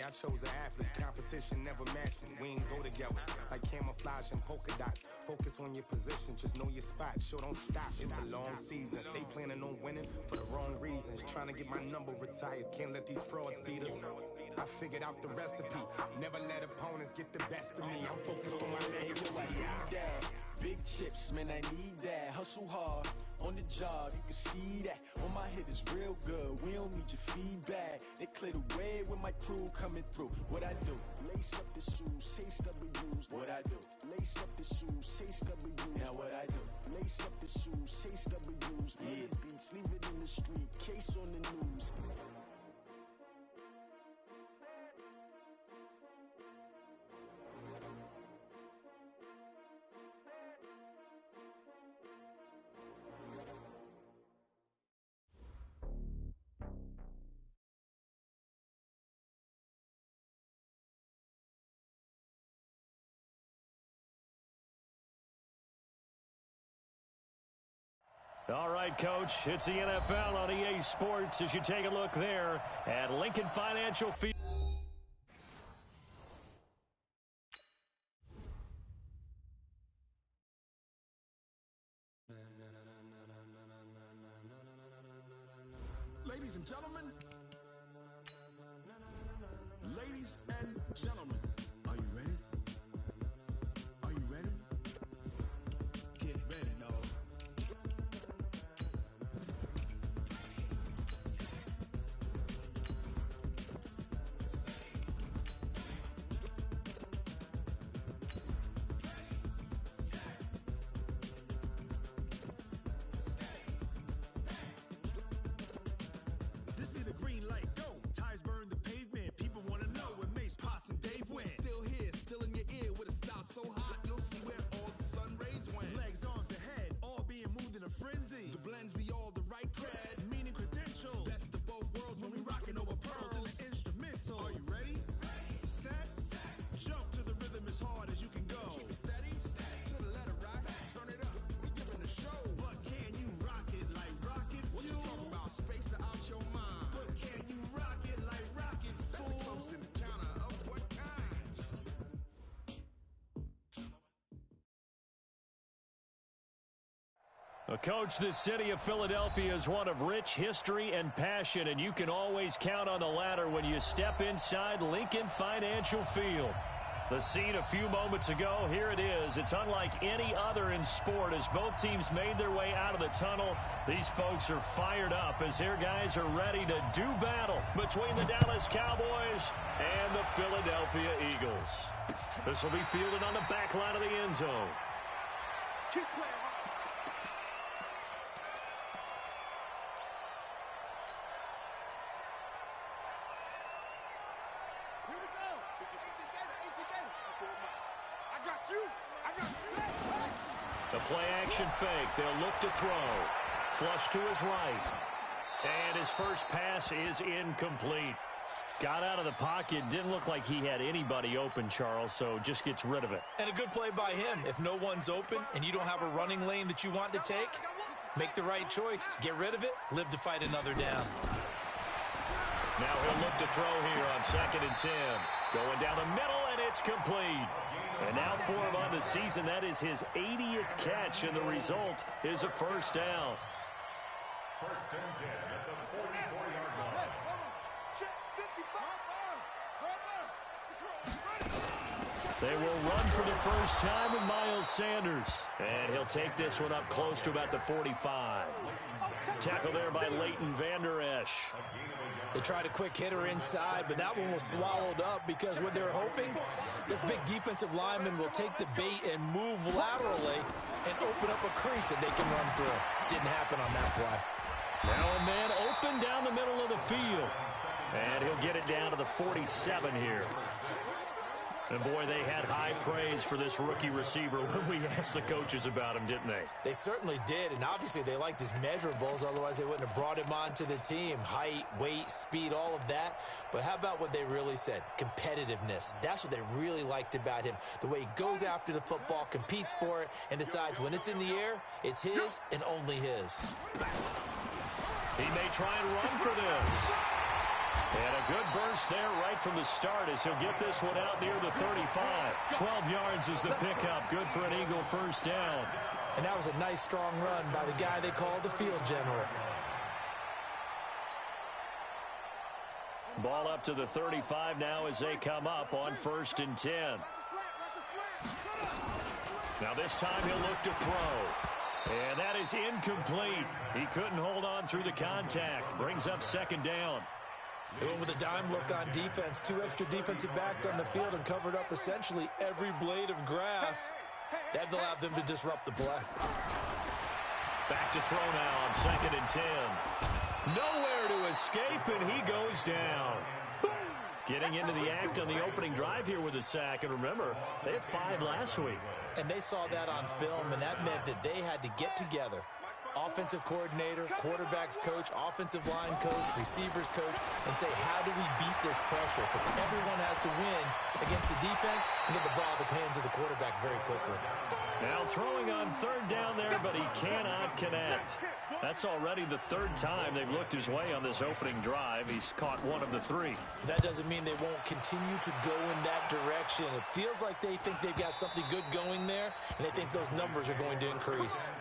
I chose an athlete. Competition never matched me. We ain't go together like camouflage and polka dots. Focus on your position, just know your spot. Sure, don't stop. It's a long season. They planning on winning for the wrong reasons. Trying to get my number retired. Can't let these frauds beat us. I figured out the recipe. Never let opponents get the best of me. I'm focused on my legacy. Big chips, man, I need that. Hustle hard on the job, you can see that. On my head is real good. We don't need your feedback. They clear the way with my crew coming through. What I do? Lace up the shoes, chase W's. What I do? Lace up the shoes, chase W's. Now what I do? Lace up the shoes, chase W's. Yeah, beats, leave it in the street. Case on the news. All right, Coach, it's the NFL on EA Sports as you take a look there at Lincoln Financial Field. Ladies and gentlemen, ladies and gentlemen, are you ready? Are you ready? Get ready, dog. This be the green light, go. Tires burn the pavement. People want to know where Mace, Poss, and Dave went. Still here, still in your ear with a style so hot, you'll see where all the sun rays went. Legs, arms, and head, all being moved in a frenzy. The blends be all the right cred, meaning credentials. Best of both worlds when we rockin' over pearls in the instrumental. Are you ready? Set, jump to the rhythm as hard as you can go. Keep it steady, to the letter rock, turn it up. We giving a show, but can you rock it like rocket fuel? What you talking about? Space out your mind. But can you rock it like rockets, fool? That's a close encounter of what kind? Coach, the city of Philadelphia is one of rich history and passion, and you can always count on the latter when you step inside Lincoln Financial Field. The scene a few moments ago, here it is. It's unlike any other in sport as both teams made their way out of the tunnel. These folks are fired up as their guys are ready to do battle between the Dallas Cowboys and the Philadelphia Eagles. This will be fielded on the back line of the end zone. Keep playing. Here we go. I got you. The play action fake. They'll look to throw. Flush to his right. And his first pass is incomplete. Got out of the pocket. Didn't look like he had anybody open, Charles, so just gets rid of it. And a good play by him. If no one's open and you don't have a running lane that you want to take, make the right choice. Get rid of it. Live to fight another down. Now he'll look to throw here on 2nd and 10. Going down the middle, and it's complete. And now for him on the season, that is his 80th catch, and the result is a first down. 1st and 10 at the 44-yard line. They will run for the first time with Miles Sanders. And he'll take this one up close to about the 45. Tackle there by Leighton Vander Esch. They tried a quick hitter inside, but that one was swallowed up because what they're hoping, this big defensive lineman will take the bait and move laterally and open up a crease that they can run through. Didn't happen on that play. Now a man open down the middle of the field. And he'll get it down to the 47 here. And, boy, they had high praise for this rookie receiver when we asked the coaches about him, didn't they? They certainly did, and obviously they liked his measurables. Otherwise, they wouldn't have brought him onto the team. Height, weight, speed, all of that. But how about what they really said? Competitiveness. That's what they really liked about him. The way he goes after the football, competes for it, and decides when it's in the air, it's his and only his. He may try and run for this. And a good burst there right from the start as he'll get this one out near the 35. 12 yards is the pickup. Good for an Eagle first down. And that was a nice, strong run by the guy they call the field general. Ball up to the 35 now as they come up on 1st and 10. Now this time he'll look to throw. And that is incomplete. He couldn't hold on through the contact. Brings up 2nd down. They went with a dime look on defense. 2 extra defensive backs on the field and covered up essentially every blade of grass. That allowed them to disrupt the play. Back to throw now on 2nd and 10. Nowhere to escape, and he goes down. Getting into the act on the opening drive here with a sack. And remember, they had 5 last week. And they saw that on film, and that meant that they had to get together. Offensive coordinator, quarterbacks coach, offensive line coach, receivers coach, and say, how do we beat this pressure? Because everyone has to win against the defense and get the ball in the hands of the quarterback very quickly. Now throwing on 3rd down there, but he cannot connect. That's already the 3rd time they've looked his way on this opening drive. He's caught 1 of the 3. That doesn't mean they won't continue to go in that direction. It feels like they think they've got something good going there, and they think those numbers are going to increase.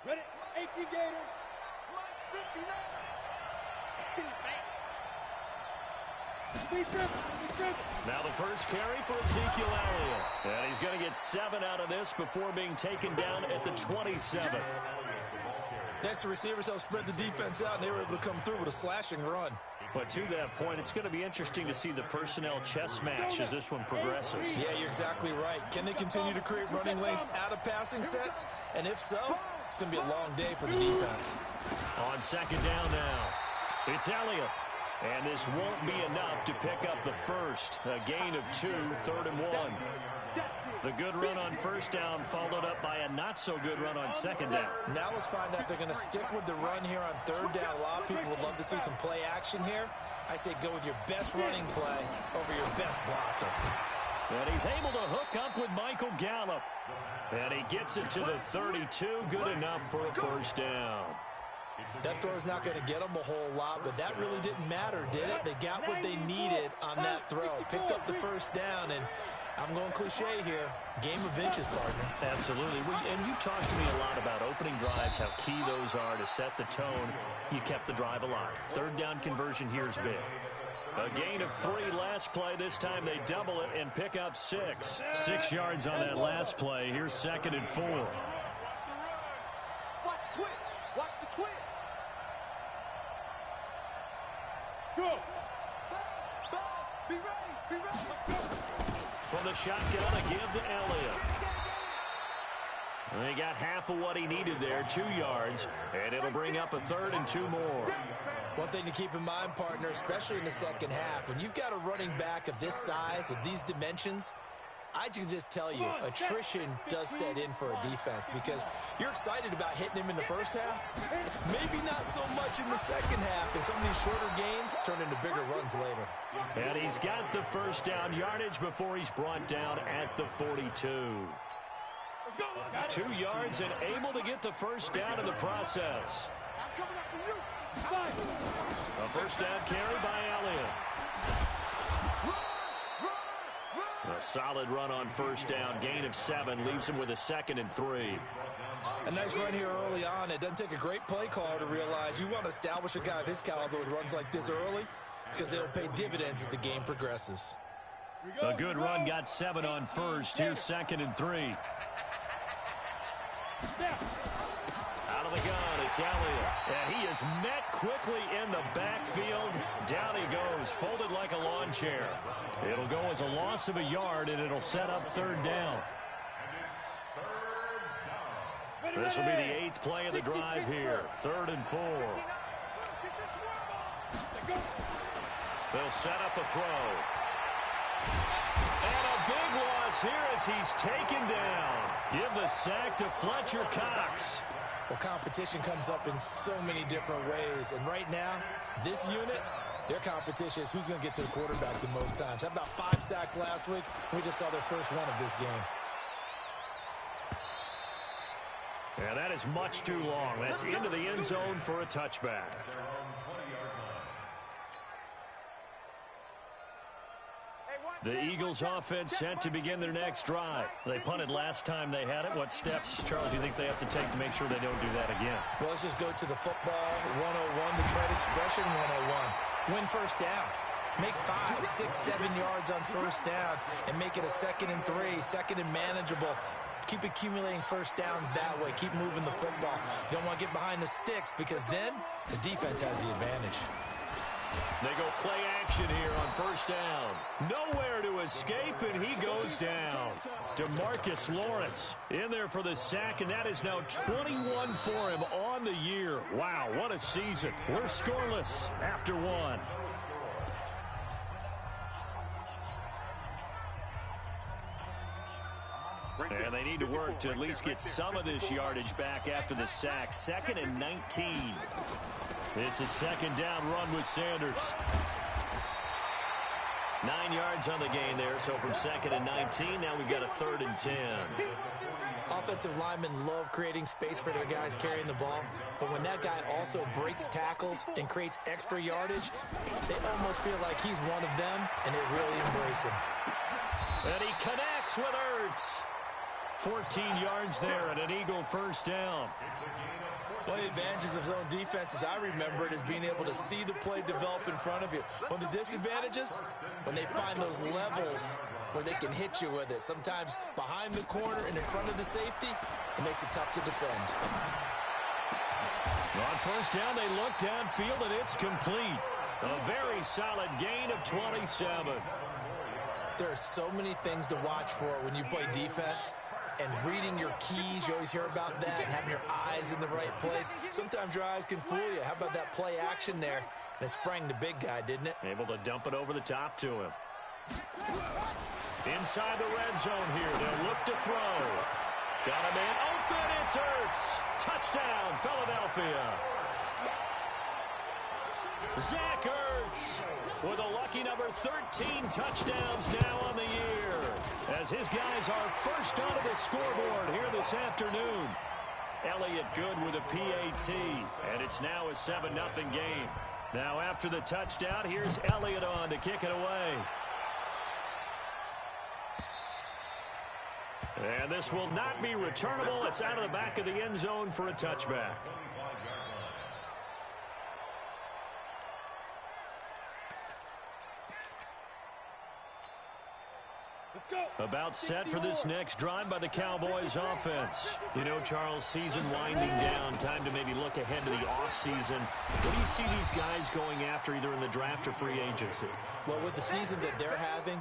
Ready? 18 Gator. Now the first carry for Ezekiel Elliott. And he's going to get 7 out of this before being taken down at the 27. Next, the receivers helped spread the defense out, and they were able to come through with a slashing run. But to that point, it's going to be interesting to see the personnel chess match as this one progresses. Yeah, you're exactly right. Can they continue to create running lanes out of passing sets? And if so, it's going to be a long day for the defense. On 2nd down now, it's Elliott. And this won't be enough to pick up the first. A gain of 2, 3rd and 1. The good run on 1st down followed up by a not-so-good run on 2nd down. Now let's find out if they're going to stick with the run here on 3rd down. A lot of people would love to see some play action here. I say go with your best running play over your best blocker. And he's able to hook up with Michael Gallup. And he gets it to the 32. Good enough for a 1st down. That throw's not going to get them a whole lot, but that really didn't matter, did it? They got what they needed on that throw. Picked up the 1st down, and I'm going cliche here. Game of inches, partner. Absolutely. And you talked to me a lot about opening drives, how key those are to set the tone. You kept the drive alive. 3rd down conversion here is big. A gain of 3 last play. This time they double it and pick up 6. 6 yards on that last play. Here's 2nd and 4. Watch the twist. Watch the twist. Go. Be ready. Be ready. From the shotgun, a give to Elliott. And he got half of what he needed there, 2 yards, and it'll bring up a 3rd and 2 more. One thing to keep in mind, partner, especially in the second half, when you've got a running back of this size, of these dimensions, I can just tell you, attrition does set in for a defense because you're excited about hitting him in the first half. Maybe not so much in the second half, and some of these shorter gains turn into bigger runs later. And he's got the 1st down yardage before he's brought down at the 42. 2 yards and able to get the 1st down in the process. A 1st down carry by Elliott. A solid run on 1st down. Gain of 7 leaves him with a 2nd and 3. A nice run here early on. It doesn't take a great play caller to realize you want to establish a guy of his caliber with runs like this early because they'll pay dividends as the game progresses. A good run got 7 on 1st. Here's 2nd and 3. Out of the gun, it's Elliott. And he is met quickly in the backfield. Down he goes, folded like a lawn chair. It'll go as a loss of a yard, and it'll set up 3rd down. This will be the 8th play of the drive here. 3rd and 4. They'll set up a throw. And a big loss here as he's taken down. Give the sack to Fletcher Cox. Well, competition comes up in so many different ways. And right now, this unit, Their competition is who's going to get to the quarterback the most times. How about 5 sacks last week? We just saw their first one of this game. And that is much too long. That's into the end zone for a touchback. The Eagles offense set to begin their next drive. They punted last time they had it. What steps, Charles, do you think they have to take to make sure they don't do that again? Well, let's just go to the football 101, the trade expression 101. Win first down. Make 5, 6, 7 yards on first down and make it a 2nd and 3, 2nd and manageable. Keep accumulating first downs that way. Keep moving the football. You don't want to get behind the sticks because then the defense has the advantage. They go play action here on first down. Nowhere to escape, and he goes down. DeMarcus Lawrence in there for the sack, and that is now 21 for him on the year. Wow, what a season. We're scoreless after 1. And they need to work to at least get some of this yardage back after the sack. 2nd and 19. It's a 2nd down run with Sanders. 9 yards on the gain there, so from 2nd and 19, now we've got a 3rd and 10. Offensive linemen love creating space for their guys carrying the ball, but when that guy also breaks tackles and creates extra yardage, they almost feel like he's one of them, and they really embrace him. And he connects with Ertz. 14 yards there and an Eagle first down. One of the advantages of zone defense, as I remember it, is being able to see the play develop in front of you. One of the disadvantages, when they find those levels where they can hit you with it. Sometimes behind the corner and in front of the safety, it makes it tough to defend. On first down, they look downfield, and it's complete. A very solid gain of 27. There are so many things to watch for when you play defense. And reading your keys, you always hear about that, and having your eyes in the right place. Sometimes your eyes can fool you. How about that play action there? And it sprang the big guy, didn't it? Able to dump it over the top to him. Inside the red zone here. They'll look to throw. Got a man open. It's Ertz. Touchdown, Philadelphia. Zach Ertz with a lucky number 13 touchdowns now on the year, as his guys are first onto the scoreboard here this afternoon. Elliott good with a PAT, and it's now a 7-0 game. Now after the touchdown, here's Elliott on to kick it away. And this will not be returnable. It's out of the back of the end zone for a touchback. About set for this next drive by the Cowboys offense. You know, Charles, season winding down, time to maybe look ahead to the offseason. What do you see these guys going after either in the draft or free agency? Well, with the season that they're having,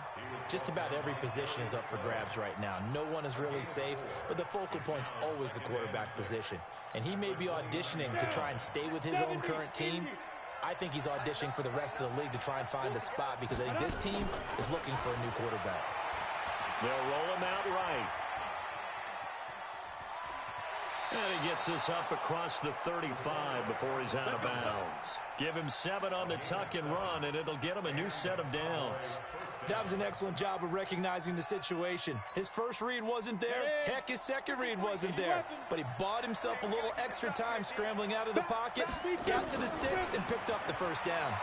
just about every position is up for grabs right now. No one is really safe, but the focal point's always the quarterback position. And he may be auditioning to try and stay with his own current team. I think he's auditioning for the rest of the league to try and find a spot because I think this team is looking for a new quarterback. They'll roll him out right. And he gets this up across the 35 before he's out of bounds. Give him 7 on the tuck and run, and it'll get him a new set of downs. That was an excellent job of recognizing the situation. His first read wasn't there. Heck, his second read wasn't there. But he bought himself a little extra time scrambling out of the pocket, got to the sticks, and picked up the first down.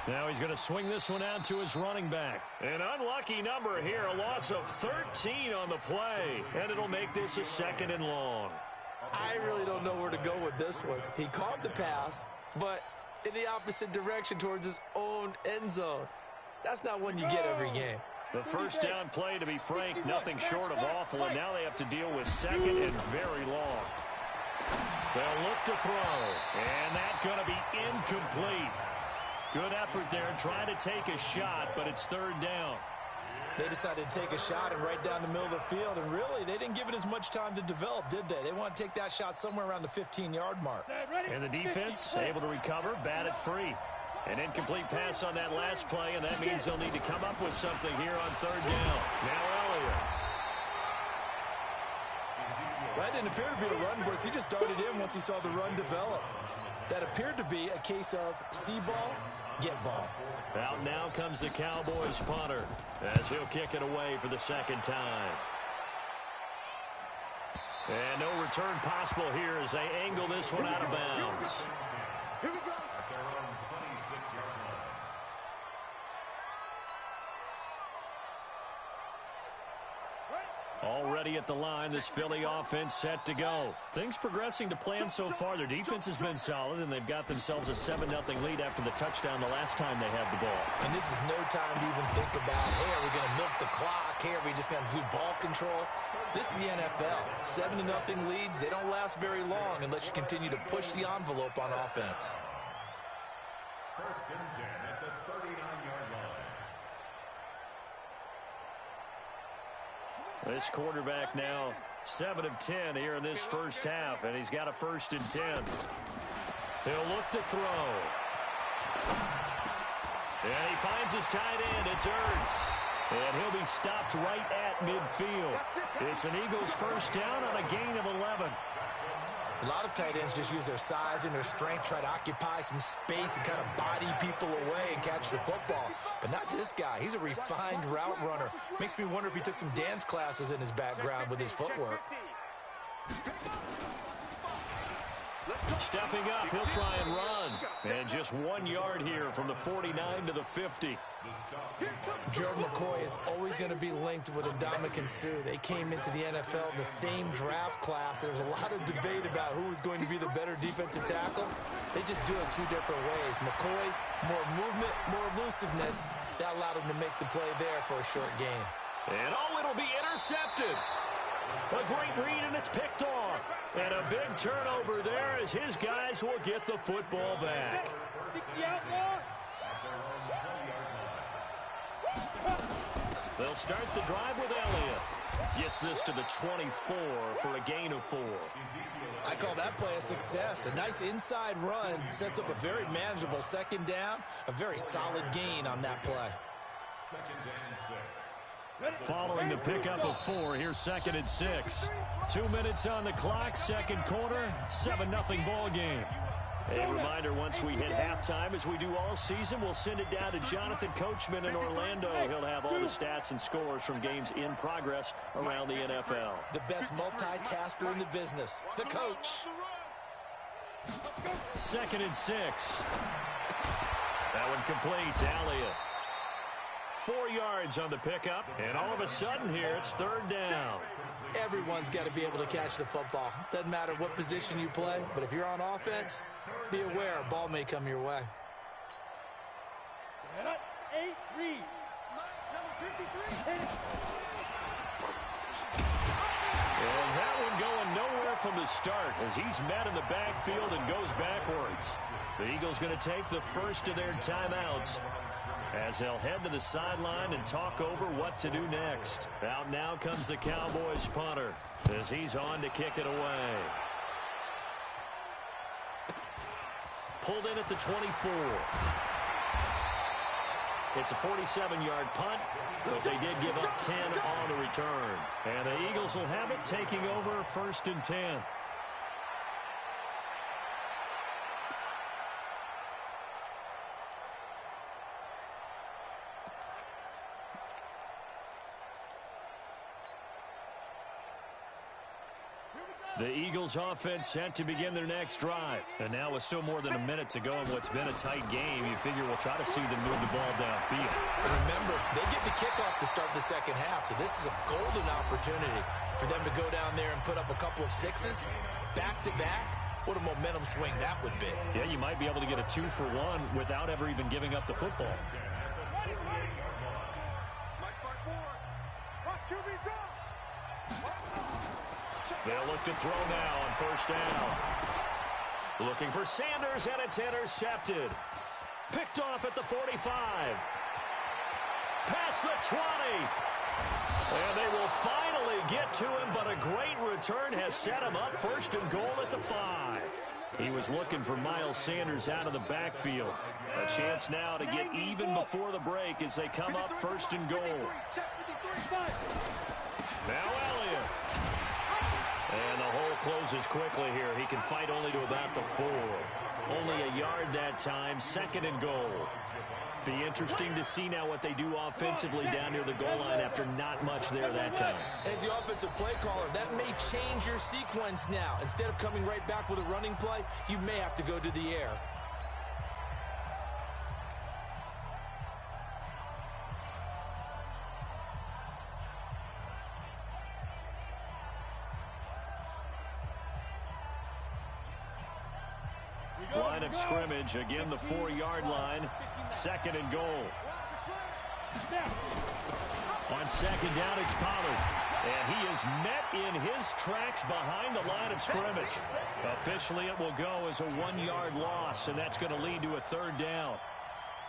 Now he's going to swing this one out to his running back. An unlucky number here, a loss of 13 on the play. And it'll make this a 2nd and long. I really don't know where to go with this one. He caught the pass, but in the opposite direction towards his own end zone. That's not one you get every game. The first down play, to be frank, nothing short of awful. And now they have to deal with 2nd and very long. They'll look to throw. And that's going to be incomplete. Good effort there, trying to take a shot, but it's 3rd down. They decided to take a shot and right down the middle of the field, and really, they didn't give it as much time to develop, did they? They want to take that shot somewhere around the 15-yard mark. And the defense able to recover, batted free. An incomplete pass on that last play, and that means they'll need to come up with something here on 3rd down. Now Elliott. That didn't appear to be a run blitz. He just darted in once he saw the run develop. that appeared to be a case of see ball, get ball. Out now comes the Cowboys punter as he'll kick it away for the second time. And no return possible here as they angle this one out of bounds. Here we go. At their own 26-yard line. Already at the line, this Philly offense set to go. Things progressing to plan so far. Their defense has been solid, and they've got themselves a 7-0 lead after the touchdown the last time they had the ball. And this is no time to even think about, hey, are we going to milk the clock? Hey, are we just going to do ball control? This is the NFL. 7-0 leads, they don't last very long unless you continue to push the envelope on offense. First and 10 at the 39-yard line. This quarterback now 7 of 10 here in this first half, and he's got a 1st and 10. He'll look to throw. And he finds his tight end. It's Ertz. And he'll be stopped right at midfield. It's an Eagles first down on a gain of 11. A lot of tight ends just use their size and their strength, try to occupy some space and kind of body people away and catch the football. But not this guy. He's a refined route runner. Makes me wonder if he took some dance classes in his background with his footwork. Stepping up, he'll try and run. And just 1 yard here from the 49 to the 50. Gerald McCoy is always going to be linked with Ndamukong Suh. They came into the NFL in the same draft class. There was a lot of debate about who was going to be the better defensive tackle. They just do it 2 different ways. McCoy, more movement, more elusiveness. That allowed him to make the play there for a short gain. And it'll be intercepted. A great read, and it's picked off. And a big turnover there as his guys will get the football back. 60 outlaw. They'll start the drive with Elliott. Gets this to the 24 for a gain of 4. I call that play a success. A nice inside run sets up a very manageable second down. A very solid gain on that play. Second and 6. Following the pickup of 4, here's 2nd and 6. 2 minutes on the clock, second quarter, 7-0 ball game. A reminder, once we hit halftime, as we do all season, we'll send it down to Jonathan Coachman in Orlando. He'll have all the stats and scores from games in progress around the NFL. The best multitasker in the business, the coach. 2nd and 6. That one complete to Elliott. 4 yards on the pickup, and all of a sudden here, it's 3rd down. Everyone's got to be able to catch the football. Doesn't matter what position you play, but if you're on offense, be aware a ball may come your way. 8 read. Number 53. And that one going nowhere from the start as he's met in the backfield and goes backwards. The Eagles going to take the first of their timeouts as they'll head to the sideline and talk over what to do next. Out now comes the Cowboys punter as he's on to kick it away. Pulled in at the 24. It's a 47-yard punt, but they did give up 10 on the return. And the Eagles will have it, taking over 1st and 10. The Eagles offense set to begin their next drive. And now with still more than a minute to go in what's been a tight game, you figure we'll try to see them move the ball downfield. Remember, they get the kickoff to start the second half, so this is a golden opportunity for them to go down there and put up a couple of 6s back-to-back. What a momentum swing that would be. Yeah, you might be able to get a 2-for-1 without ever even giving up the football. They'll look to throw now on 1st down. Looking for Sanders, and it's intercepted. Picked off at the 45. Past the 20. And they will finally get to him, but a great return has set him up 1st and goal at the 5. He was looking for Miles Sanders out of the backfield. A chance now to get even before the break as they come up 1st and goal. Now Elliott. And the hole closes quickly here. He can fight only to about the 4. Only a yard that time, 2nd and goal. Be interesting to see now what they do offensively down near the goal line after not much there that time. As the offensive play caller, that may change your sequence now. Instead of coming right back with a running play, you may have to go to the air. Line of scrimmage, again the 4-yard line, 2nd and goal. On 2nd down, it's Pollard. And he is met in his tracks behind the line of scrimmage. Officially, it will go as a 1-yard loss, and that's going to lead to a 3rd down.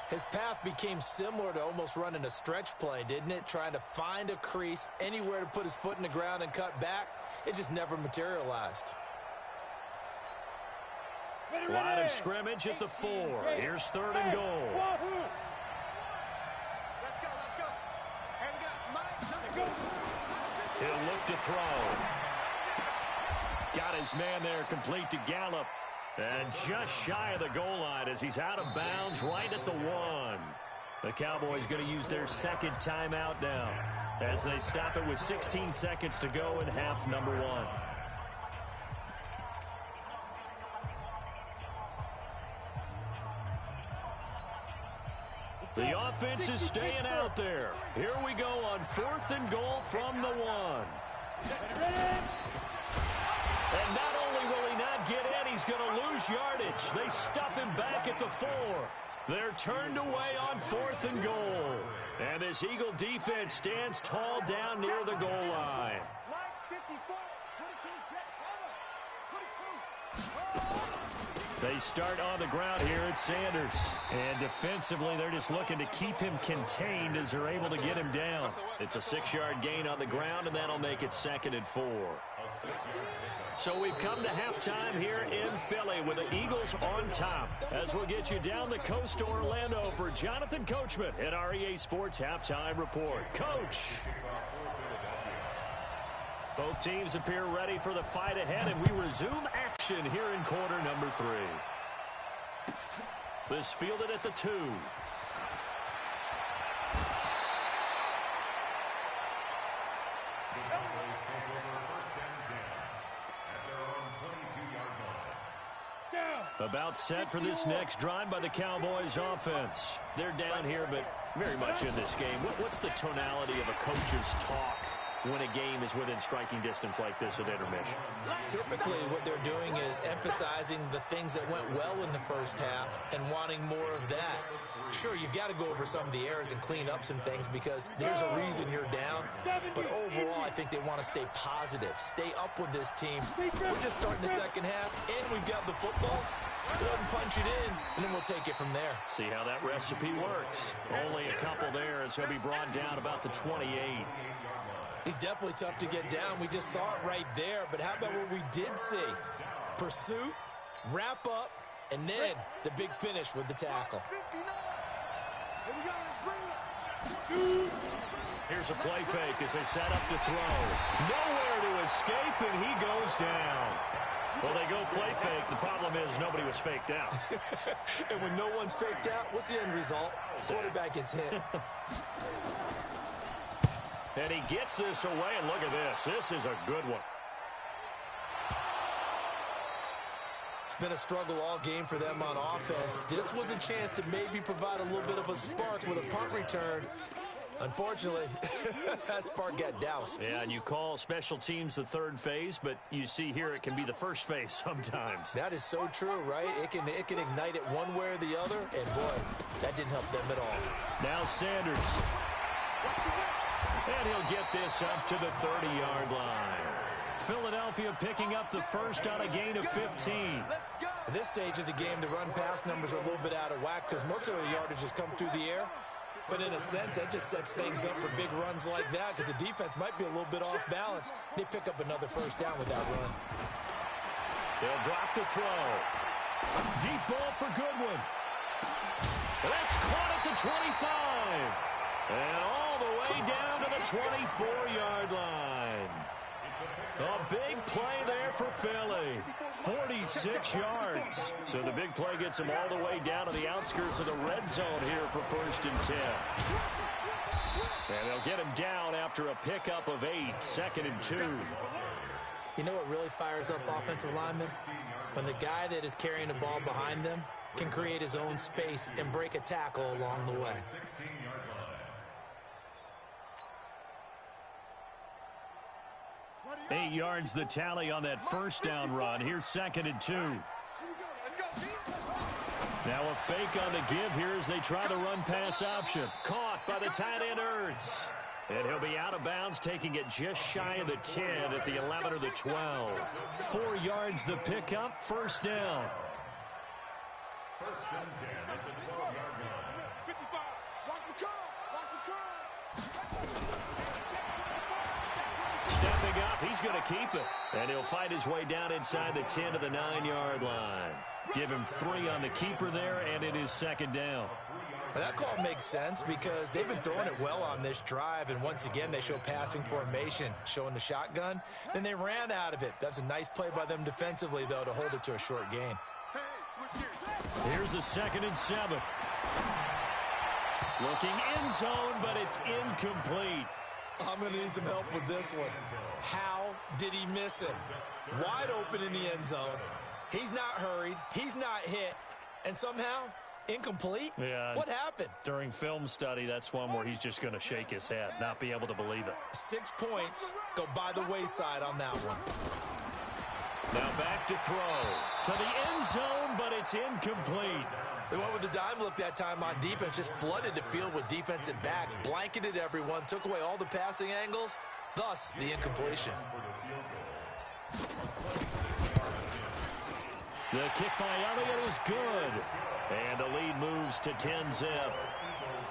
His path became similar to almost running a stretch play, didn't it? Trying to find a crease, anywhere to put his foot in the ground and cut back. It just never materialized. Line of scrimmage at the 4. Here's 3rd and goal. Let's go. And we got Mike. He'll look to throw. Got his man there, complete to Gallup. And just shy of the goal line as he's out of bounds right at the 1. The Cowboys going to use their 2nd timeout now as they stop it with 16 seconds to go in half number 1. The offense is staying out there. Here we go on 4th and goal from the 1. And not only will he not get in, he's going to lose yardage. They stuff him back at the 4. They're turned away on 4th and goal. And this Eagle defense stands tall down near the goal line. They start on the ground here at Sanders. And defensively, they're just looking to keep him contained as they're able to get him down. It's a 6-yard gain on the ground, and that'll make it 2nd and 4. So we've come to halftime here in Philly with the Eagles on top. As we'll get you down the coast to Orlando for Jonathan Coachman at our EA Sports Halftime Report. Coach! Both teams appear ready for the fight ahead, and we resume action here in quarter number 3. This fielded at the 2. About set for this next drive by the Cowboys offense. They're down here, but very much in this game. What's the tonality of a coach's talk when a game is within striking distance like this at intermission? Typically, what they're doing is emphasizing the things that went well in the first half and wanting more of that. Sure, you've got to go over some of the errors and clean up some things because there's a reason you're down. But overall, I think they want to stay positive, stay up with this team. We're just starting the second half, and we've got the football. Let's go ahead and punch it in, and then we'll take it from there. See how that recipe works. Only a couple there as he'll be brought down about the 28. He's definitely tough to get down. We just saw it right there. But how about what we did see? Pursuit, wrap up, and then the big finish with the tackle. Here's a play fake as they set up to throw. Nowhere to escape, and he goes down. Well, they go play fake. The problem is nobody was faked out. And when no one's faked out, what's the end result? Quarterback gets hit. And he gets this away, and look at this. This is a good one. It's been a struggle all game for them on offense. This was a chance to maybe provide a little bit of a spark with a punt return. Unfortunately, that spark got doused. Yeah, and you call special teams the third phase, but you see here it can be the first phase sometimes. That is so true, right? It can ignite it one way or the other, and boy, that didn't help them at all. Now Sanders. And he'll get this up to the 30-yard line. Philadelphia picking up the first on a gain of 15. At this stage of the game, the run-pass numbers are a little bit out of whack because most of the yardage has come through the air. But in a sense, that just sets things up for big runs like that because the defense might be a little bit off balance. They pick up another first down with that run. They'll drop the throw. Deep ball for Goodwin. That's caught at the 25. And all the way down to the 24-yard line. A big play there for Philly. 46 yards. So the big play gets them all the way down to the outskirts of the red zone here for 1st and 10. And they'll get him down after a pickup of 8, 2nd and 2. You know what really fires up offensive linemen? When the guy that is carrying the ball behind them can create his own space and break a tackle along the way. 8 yards the tally on that first down run. Here's 2nd and 2. Now a fake on the give here as they try the run-pass option. Caught by the tight end, Ertz. And he'll be out of bounds, taking it just shy of the 10 at the 11 or the 12. 4 yards the pickup, 1st down. 1st and 10 at the 12-yard line. 55. Watch the curl. Watch the curl. Stepping up, he's going to keep it. And he'll fight his way down inside the 10 to the 9-yard line. Give him 3 on the keeper there, and it is 2nd down. Well, that call makes sense because they've been throwing it well on this drive, and once again they show passing formation, showing the shotgun. Then they ran out of it. That's a nice play by them defensively, though, to hold it to a short gain. Here's a 2nd and 7. Looking end zone, but it's incomplete. I'm going to need some help with this one. How did he miss him? Wide open in the end zone. He's not hurried. He's not hit. And somehow, incomplete? Yeah. What happened? During film study, that's one where he's just going to shake his head, not be able to believe it. 6 points go by the wayside on that one. Now back to throw. To the end zone, but it's incomplete. They went with the dime look that time on defense, just flooded the field with defensive backs, blanketed everyone, took away all the passing angles, thus the incompletion. The kick by Elliott is good. And the lead moves to 10-zip.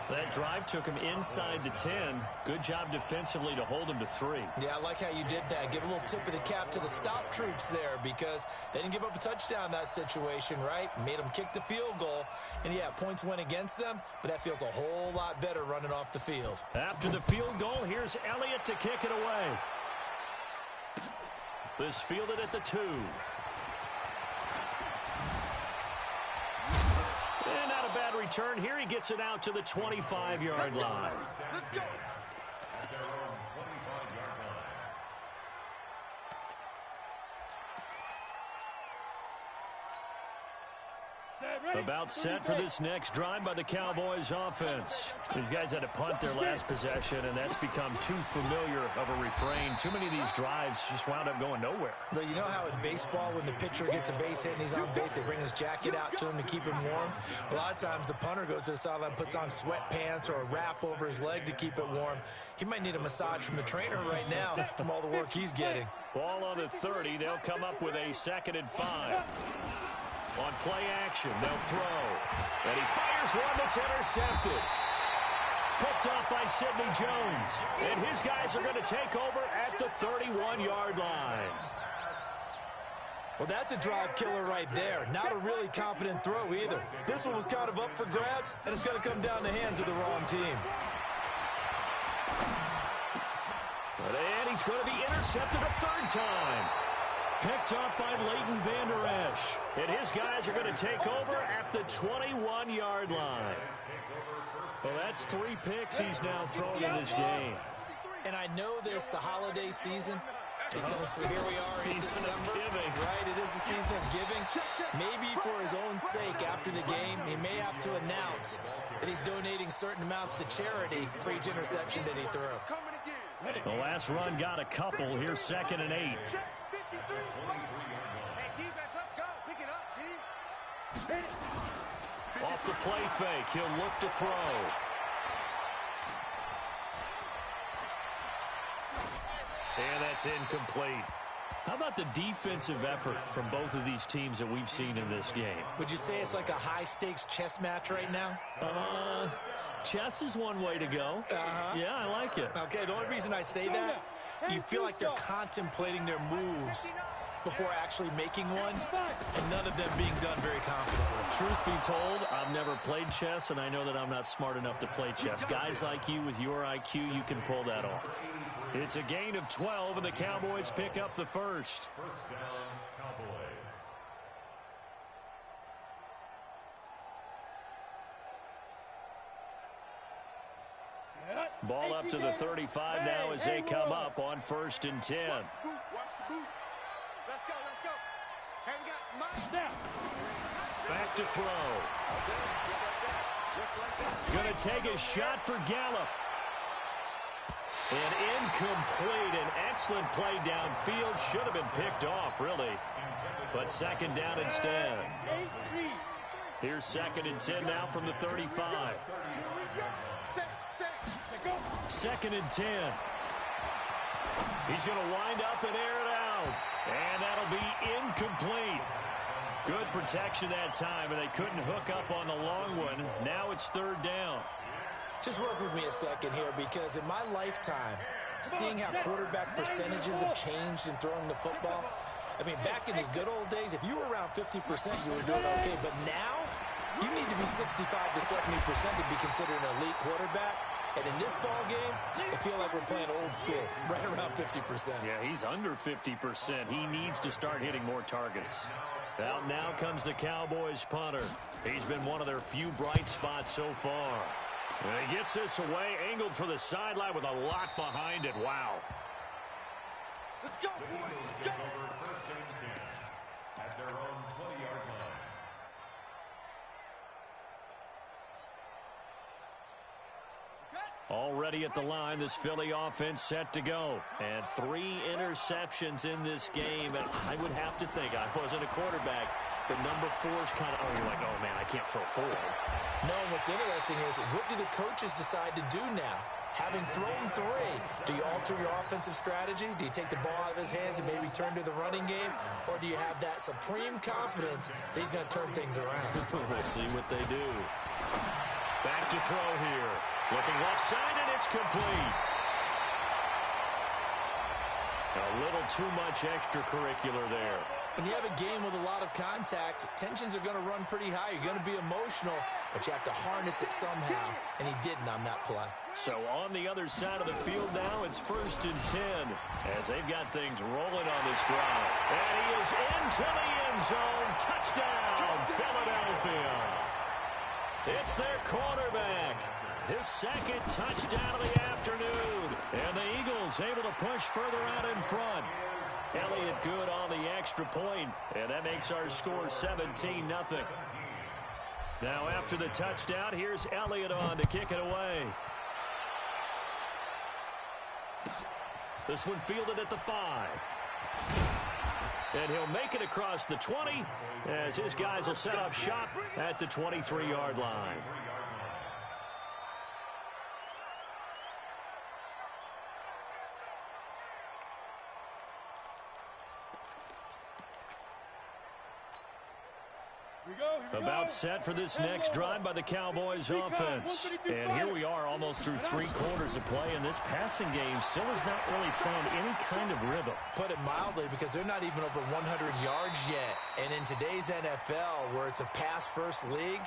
That drive took him inside the 10. Good job defensively to hold him to 3. Yeah, I like how you did that. Give a little tip of the cap to the stop troops there because they didn't give up a touchdown in that situation, right? Made them kick the field goal. And, yeah, points went against them, but that feels a whole lot better running off the field. After the field goal, here's Elliott to kick it away. This fielded at the 2. And not a bad return here. He gets it out to the 25-yard line. Let's go. At their own 25-yard line. About set for this next drive by the Cowboys offense. These guys had to punt their last possession, and that's become too familiar of a refrain. Too many of these drives just wound up going nowhere. But you know how in baseball, when the pitcher gets a base hit and he's on base, they bring his jacket out to him to keep him warm? A lot of times the punter goes to the sideline, puts on sweatpants or a wrap over his leg to keep it warm. He might need a massage from the trainer right now from all the work he's getting. Ball on the 30. They'll come up with a 2nd and 5. On play action, they'll throw. And he fires one that's intercepted. Picked off by Sidney Jones. And his guys are going to take over at the 31-yard line. Well, that's a drive killer right there. Not a really confident throw either. This one was kind of up for grabs, and it's going to come down the hands of the wrong team. And he's going to be intercepted a 3rd time. Picked up by Leighton Vander Esch. And his guys are going to take over at the 21-yard line. Well, that's 3 picks he's now thrown in this game. And I know this, the holiday season, because here we are in Season of December. giving. Right, it is the season of giving. Maybe for his own sake after the game, he may have to announce that he's donating certain amounts to charity for each interception that he threw. The last run got a couple. Here's 2nd and 8. Hey, defense, let's go. Pick it up, D. Off the play fake, he'll look to throw. And that's incomplete. How about the defensive effort from both of these teams that we've seen in this game? Would you say it's like a high-stakes chess match right now? Chess is one way to go. Yeah, I like it. Okay, the only reason I say that, you feel like they're contemplating their moves before actually making one, and none of them being done very confidently. Truth be told, I've never played chess, and I know that I'm not smart enough to play chess. Guys like you with your IQ, you can pull that off. It's a gain of 12, and the Cowboys pick up the first. First down, Cowboys. Ball up to the 35 now as they come up on 1st and 10. Watch the boot. Let's go, let's go. Hey, we got Mike. Back to throw. Just like that. Just like that. Going to take a shot for Gallup. And incomplete. An excellent play downfield. Should have been picked off, really. But 2nd down instead. Here's 2nd and 10 now from the 35. 2nd and 10. He's going to wind up and air it out. And that'll be incomplete. Good protection that time, and they couldn't hook up on the long one. Now it's 3rd down. Just work with me a second here, because in my lifetime, seeing how quarterback percentages have changed in throwing the football, I mean, back in the good old days, if you were around 50%, you were doing okay. But now, you need to be 65 to 70% to be considered an elite quarterback. And in this ball game, I feel like we're playing old school, right around 50%. Yeah, he's under 50%. He needs to start hitting more targets. Out now comes the Cowboys punter. He's been one of their few bright spots so far. And he gets this away, angled for the sideline with a lot behind it. Wow. Let's go, boys. Let's go. Over 1st and 10 at their own 20-yard line. Already at the line, this Philly offense set to go. And 3 interceptions in this game. And I would have to think, I wasn't a quarterback, but number 4's kind of, you're like, oh, man, I can't throw 4. No, what's interesting is, what do the coaches decide to do now? Having thrown 3, do you alter your offensive strategy? Do you take the ball out of his hands and maybe turn to the running game? Or do you have that supreme confidence that he's going to turn things around? We'll see what they do. Back to throw here. Looking left side, and it's complete. A little too much extracurricular there. When you have a game with a lot of contact, tensions are going to run pretty high. You're going to be emotional, but you have to harness it somehow, and he didn't on that play. So on the other side of the field now, it's 1st and 10 as they've got things rolling on this drive. And he is into the end zone. Touchdown, Philadelphia. It's their quarterback. His 2nd touchdown of the afternoon. And the Eagles able to push further out in front. Elliott good on the extra point, and that makes our score 17-0. Now after the touchdown, here's Elliott on to kick it away. This one fielded at the 5. And he'll make it across the 20 as his guys will set up shop at the 23-yard line. About set for this next drive by the Cowboys offense. And here we are almost through 3 quarters of play, and this passing game still has not really found any kind of rhythm. Put it mildly, because they're not even over 100 yards yet. And in today's NFL, where it's a pass-first league,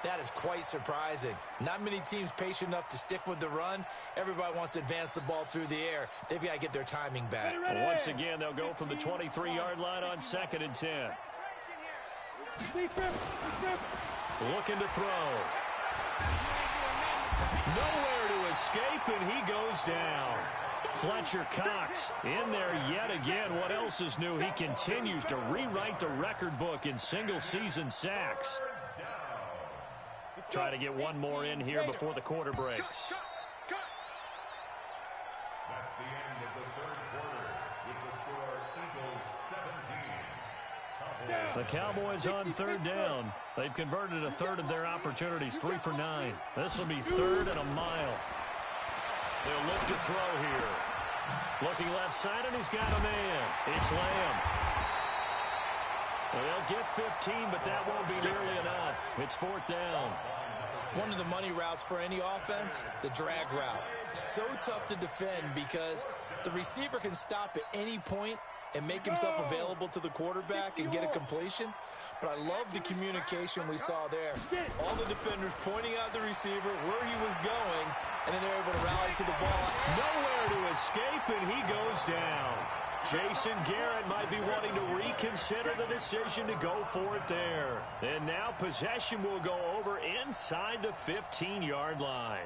that is quite surprising. Not many teams patient enough to stick with the run. Everybody wants to advance the ball through the air. They've got to get their timing back. And once again, they'll go from the 23-yard line on 2nd and 10. Looking to throw. Nowhere to escape, and he goes down. Fletcher Cox in there yet again. What else is new? He continues to rewrite the record book in single-season sacks. Try to get one more in here before the quarter breaks. That's the end of the 3rd quarter with the score Eagles 17. The Cowboys on 3rd down. They've converted a third of their opportunities, 3 for 9. This will be 3rd and a mile. They'll look to throw here. Looking left side, and he's got a man. It's Lamb. Well, they'll get 15, but that won't be nearly enough. It's 4th down. One of the money routes for any offense, the drag route. So tough to defend because the receiver can stop at any point and make himself available to the quarterback and get a completion. But I love the communication we saw there. All the defenders pointing out the receiver, where he was going, and then they're able to rally to the ball. Nowhere to escape, and he goes down. Jason Garrett might be wanting to reconsider the decision to go for it there. And now possession will go over inside the 15-yard line.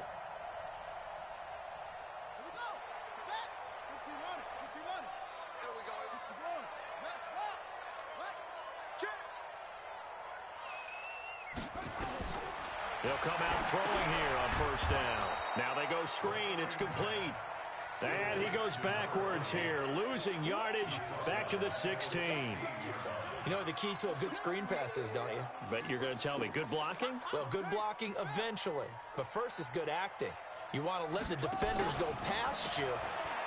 He'll come out throwing here on first down. Now they go screen. It's complete. And he goes backwards here, losing yardage back to the 16. You know what the key to a good screen pass is, don't you? But you're going to tell me good blocking? Well, good blocking eventually. But first is good acting. You want to let the defenders go past you,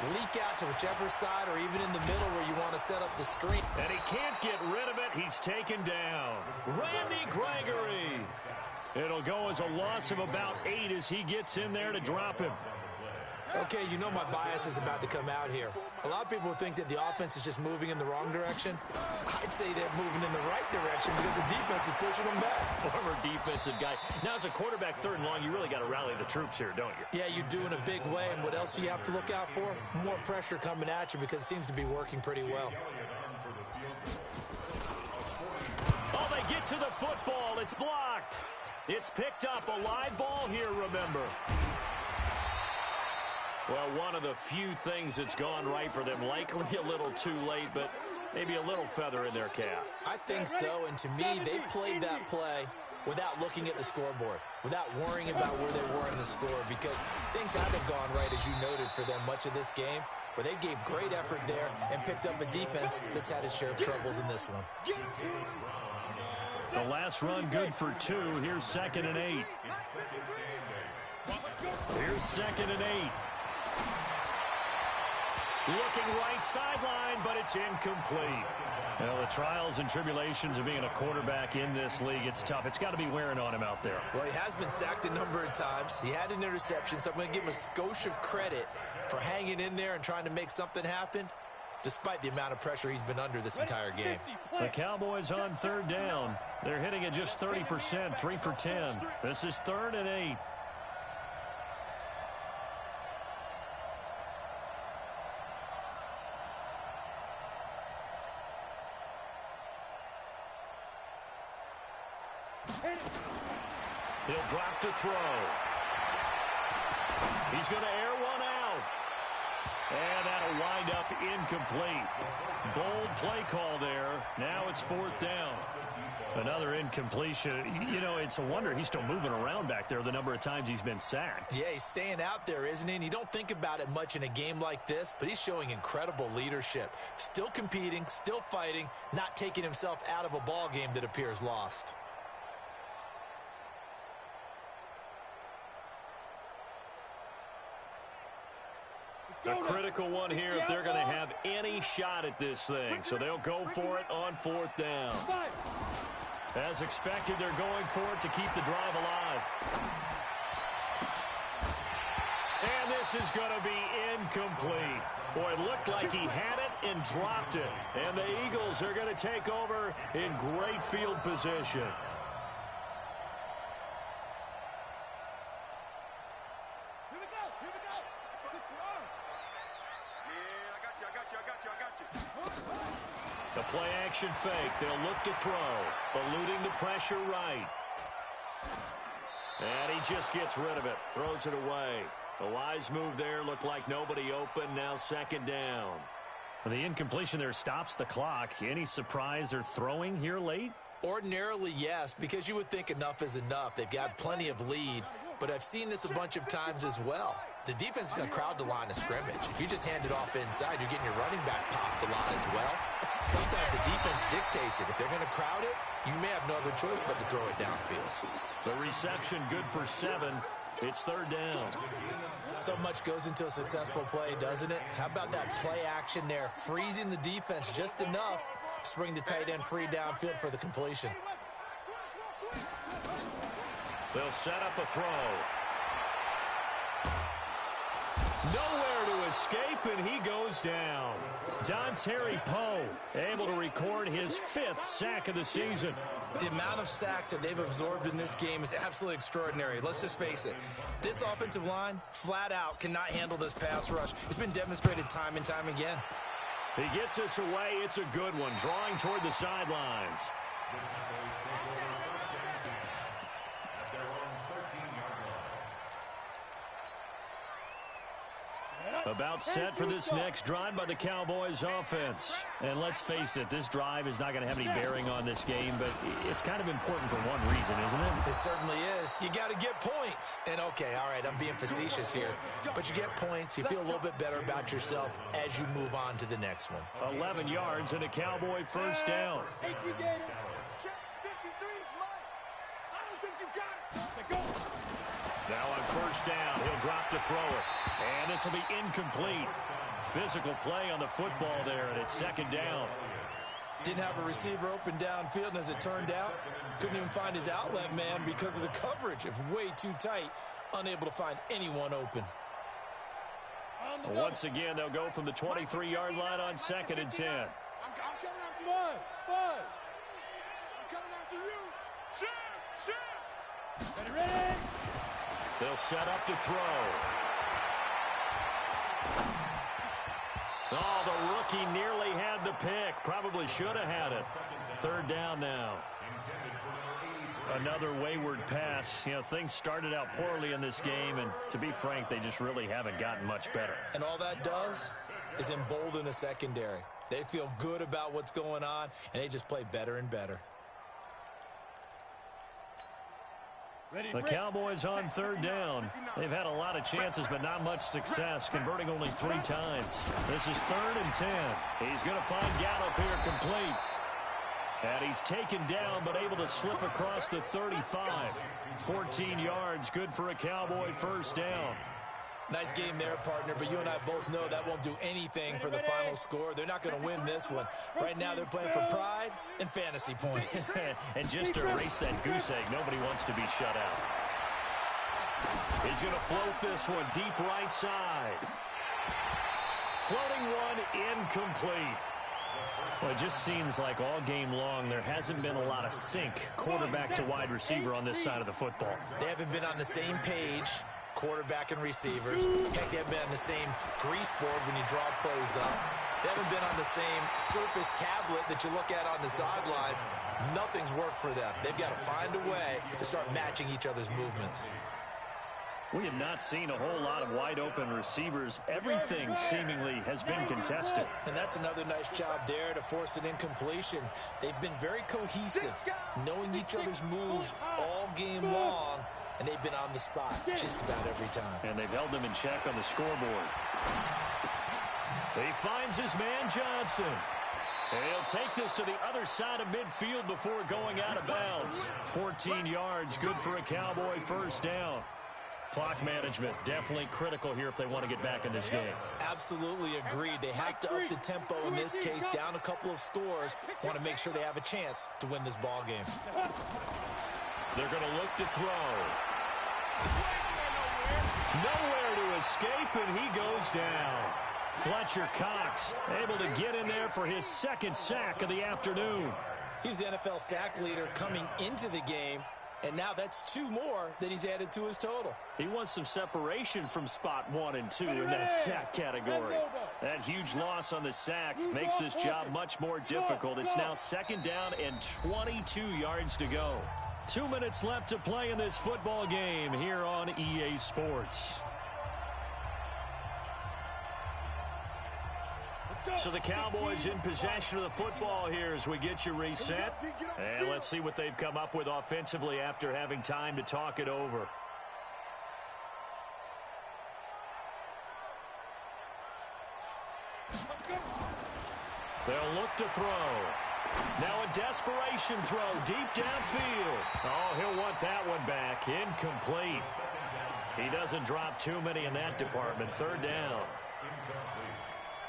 leak out to whichever side or even in the middle where you want to set up the screen. And he can't get rid of it. He's taken down. Randy Gregory. It'll go as a loss of about 8 as he gets in there to drop him. Okay, you know my bias is about to come out here. A lot of people think that the offense is just moving in the wrong direction. I'd say they're moving in the right direction because the defense is pushing them back. Former defensive guy. Now, as a quarterback, 3rd and long, you really got to rally the troops here, don't you? Yeah, you do in a big way. And what else do you have to look out for? More pressure coming at you because it seems to be working pretty well. Oh, they get to the football. It's blocked. It's picked up. A live ball here, remember. Well, one of the few things that's gone right for them. Likely a little too late, but maybe a little feather in their cap. I think so, and to me, they played that play without looking at the scoreboard, without worrying about where they were in the score, because things haven't gone right, as you noted, for them much of this game. But they gave great effort there and picked up a defense that's had its share of troubles in this one. The last run good for 2. Here's 2nd and 8. Here's 2nd and 8. Looking right sideline, but it's incomplete. Well, the trials and tribulations of being a quarterback in this league, it's tough. It's got to be wearing on him out there. Well, he has been sacked a number of times. He had an interception, so I'm going to give him a skosh of credit for hanging in there and trying to make something happen, despite the amount of pressure he's been under this entire game. The Cowboys on 3rd down. They're hitting at just 30%, 3 for 10. This is 3rd and 8. He'll drop to throw. He's going to air one out. And that'll wind up incomplete. Bold play call there. Now it's 4th down. Another incompletion. You know, it's a wonder he's still moving around back there the number of times he's been sacked. Yeah, he's staying out there, isn't he? And you don't think about it much in a game like this, but he's showing incredible leadership. Still competing, still fighting, not taking himself out of a ball game that appears lost. A critical one here if they're going to have any shot at this thing. So they'll go for it on 4th down. As expected, they're going for it to keep the drive alive. And this is going to be incomplete. Boy, it looked like he had it and dropped it. And the Eagles are going to take over in great field position. The play-action fake. They'll look to throw. Eluding the pressure right. And he just gets rid of it. Throws it away. A wise move there. Looked like nobody open. Now 2nd down. The incompletion there stops the clock. Any surprise they're throwing here late? Ordinarily, yes, because you would think enough is enough. They've got plenty of lead, but I've seen this a bunch of times as well. The defense is going to crowd the line of scrimmage. If you just hand it off inside, you're getting your running back popped a lot as well. Sometimes the defense dictates it. If they're going to crowd it, you may have no other choice but to throw it downfield. The reception good for 7. It's 3rd down. So much goes into a successful play, doesn't it? How about that play action there, freezing the defense just enough to bring the tight end free downfield for the completion. They'll set up a throw. Nowhere to escape, and he goes down. Terry Poe able to record his 5th sack of the season. The amount of sacks that they've absorbed in this game is absolutely extraordinary. Let's just face it. This offensive line, flat out, cannot handle this pass rush. It's been demonstrated time and time again. He gets us away. It's a good one, drawing toward the sidelines. About set for this next drive by the Cowboys offense. And let's face it, this drive is not going to have any bearing on this game, but it's kind of important for one reason, isn't it? It certainly is. You got to get points. And okay, all right, I'm being facetious here, but you get points, you feel a little bit better about yourself as you move on to the next one. 11 yards and a Cowboy first down. Now on first down, he'll drop to throw it. And this will be incomplete. Physical play on the football there, and it's second down. Didn't have a receiver open downfield, and as it turned out, couldn't even find his outlet man because of the coverage. It's way too tight, unable to find anyone open. Once again, they'll go from the 23-yard line on 2nd and 10. I'm coming after you. I'm coming after you. Shoot! Ready? They'll set up to throw. Oh, the rookie nearly had the pick. Probably should have had it. Third down now. Another wayward pass. You know, things started out poorly in this game, and to be frank, they just really haven't gotten much better. And all that does is embolden a secondary. They feel good about what's going on, and they just play better and better. The Cowboys on third down. They've had a lot of chances, but not much success, converting only 3 times. This is 3rd and 10. He's going to find Gallup here complete. And he's taken down, but able to slip across the 35. 14 yards, good for a Cowboy first down. Nice game there, partner, but you and I both know that won't do anything for the final score. They're not going to win this one. Right now, they're playing for pride and fantasy points. And just to erase that goose egg, nobody wants to be shut out. He's going to float this one deep right side. Floating one incomplete. Well, it just seems like all game long there hasn't been a lot of sync quarterback to wide receiver on this side of the football. They haven't been on the same page, quarterback and receivers. Heck, they haven't been on the same grease board when you draw plays up. They haven't been on the same surface tablet that you look at on the sidelines. Nothing's worked for them. They've got to find a way to start matching each other's movements. We have not seen a whole lot of wide-open receivers. Everything seemingly has been contested. And that's another nice job there to force an incompletion. They've been very cohesive, knowing each other's moves all game long, and they've been on the spot just about every time. And they've held them in check on the scoreboard. He finds his man Johnson. And he'll take this to the other side of midfield before going out of bounds. 14 yards, good for a Cowboy first down. Clock management definitely critical here if they want to get back in this game. Absolutely agreed. They have to up the tempo in this case, down a couple of scores. Want to make sure they have a chance to win this ball game. They're going to look to throw. Nowhere to escape, and he goes down. Fletcher Cox able to get in there for his 2nd sack of the afternoon. He's the NFL sack leader coming into the game, and now that's 2 more that he's added to his total. He wants some separation from spot 1 and 2 in that sack category. That huge loss on the sack makes this job much more difficult. It's now 2nd down and 22 yards to go. 2 minutes left to play in this football game here on EA Sports. So the Cowboys in possession of the football here as we get you reset. And let's see what they've come up with offensively after having time to talk it over. They'll look to throw. Now a desperation throw deep downfield. Oh, he'll want that one back. Incomplete. He doesn't drop too many in that department. 3rd down.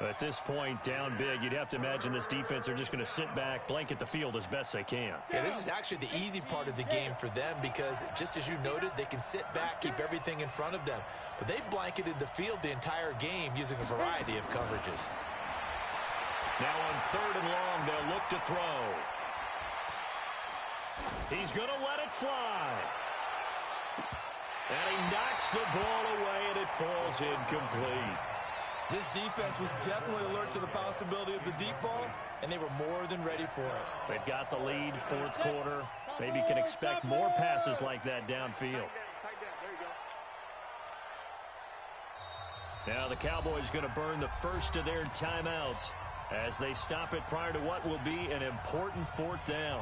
At this point, down big, you'd have to imagine this defense are just going to sit back, blanket the field as best they can. Yeah, this is actually the easy part of the game for them because, just as you noted, they can sit back, keep everything in front of them. But they've blanketed the field the entire game using a variety of coverages. Now on 3rd and long, they'll look to throw. He's going to let it fly. And he knocks the ball away, and it falls incomplete. This defense was definitely alert to the possibility of the deep ball, and they were more than ready for it. They've got the lead, 4th quarter. Maybe can expect more passes like that downfield. Now the Cowboys going to burn the first of their timeouts as they stop it prior to what will be an important 4th down.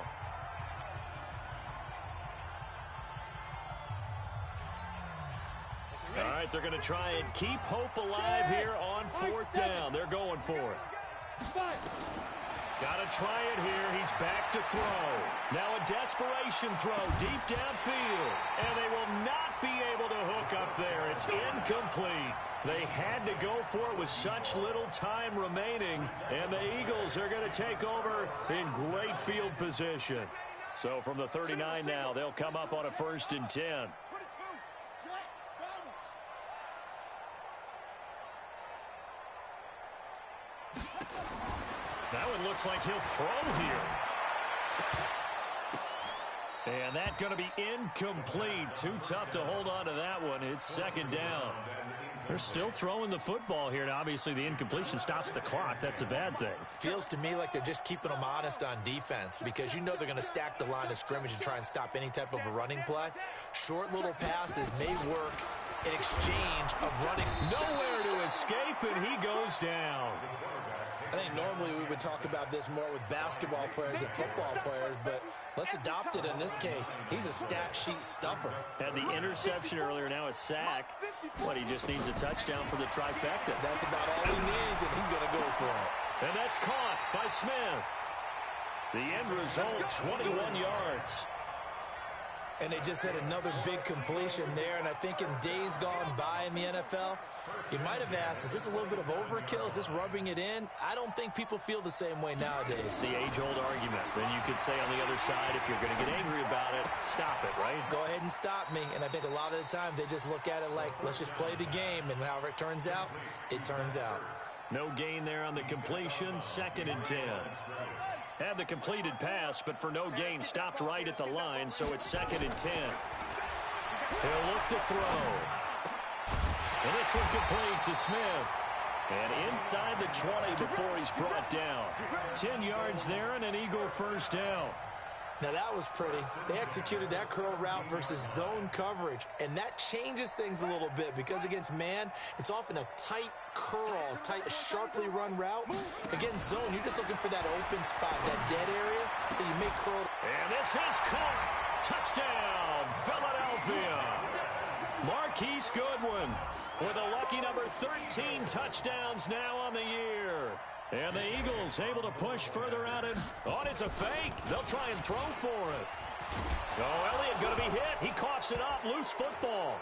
All right, they're going to try and keep hope alive here on 4th down. They're going for it. Got to try it here. He's back to throw. Now a desperation throw deep downfield. And they will not be able to hook up there. It's incomplete. They had to go for it with such little time remaining. And the Eagles are going to take over in great field position. So from the 39 now, they'll come up on a 1st and 10. That one looks like he'll throw here. And that's going to be incomplete. Too tough to hold on to that one. It's 2nd down. They're still throwing the football here. Now, obviously, the incompletion stops the clock. That's a bad thing. Feels to me like they're just keeping them honest on defense because you know they're going to stack the line of scrimmage and try and stop any type of a running play. Short little passes may work in exchange of running. Nowhere to escape, and he goes down. I think normally we would talk about this more with basketball players and football players, but let's adopt it in this case. He's a stat sheet stuffer. Had the interception earlier, now a sack. What, he just needs a touchdown for the trifecta. That's about all he needs, and he's going to go for it. And that's caught by Smith. The end result, 21 yards. And they just had another big completion there, and I think in days gone by in the NFL, you might have asked, is this a little bit of overkill? Is this rubbing it in? I don't think people feel the same way nowadays. The age-old argument. Then you could say on the other side, if you're going to get angry about it, stop it, right? Go ahead and stop me. And I think a lot of the times they just look at it like, let's just play the game, and however it turns out, it turns out. No gain there on the completion, 2nd and 10. Had the completed pass, but for no gain, stopped right at the line, so it's 2nd and 10. He'll look to throw. And this one complete to Smith. And inside the 20 before he's brought down. 10 yards there and an Eagle 1st down. Now that was pretty. They executed that curl route versus zone coverage, and that changes things a little bit because against man, it's often a tight curl, tight, sharply run route. Against zone, you're just looking for that open spot, that dead area, so you make curl. And this is caught. Touchdown, Philadelphia. Marquise Goodwin with a lucky number 13 touchdowns now on the year. And the Eagles able to push further out. Oh, it's a fake. They'll try and throw for it. Oh, Elliott going to be hit. He coughs it up. Loose football.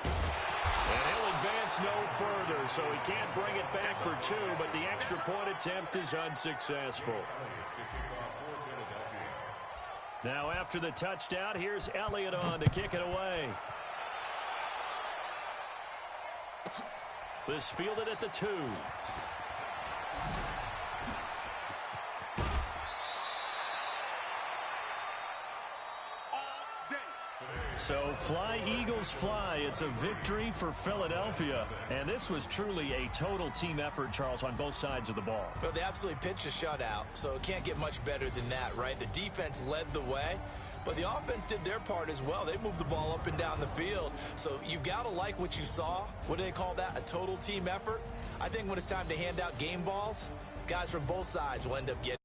And he'll advance no further, so he can't bring it back for 2, but the extra point attempt is unsuccessful. Now after the touchdown, here's Elliott on to kick it away. This fielded at the 2. So fly, Eagles, fly. It's a victory for Philadelphia. And this was truly a total team effort, Charles, on both sides of the ball. Well, they absolutely pitched a shutout, so it can't get much better than that, right? The defense led the way, but the offense did their part as well. They moved the ball up and down the field. So you've got to like what you saw. What do they call that? A total team effort? I think when it's time to hand out game balls, guys from both sides will end up getting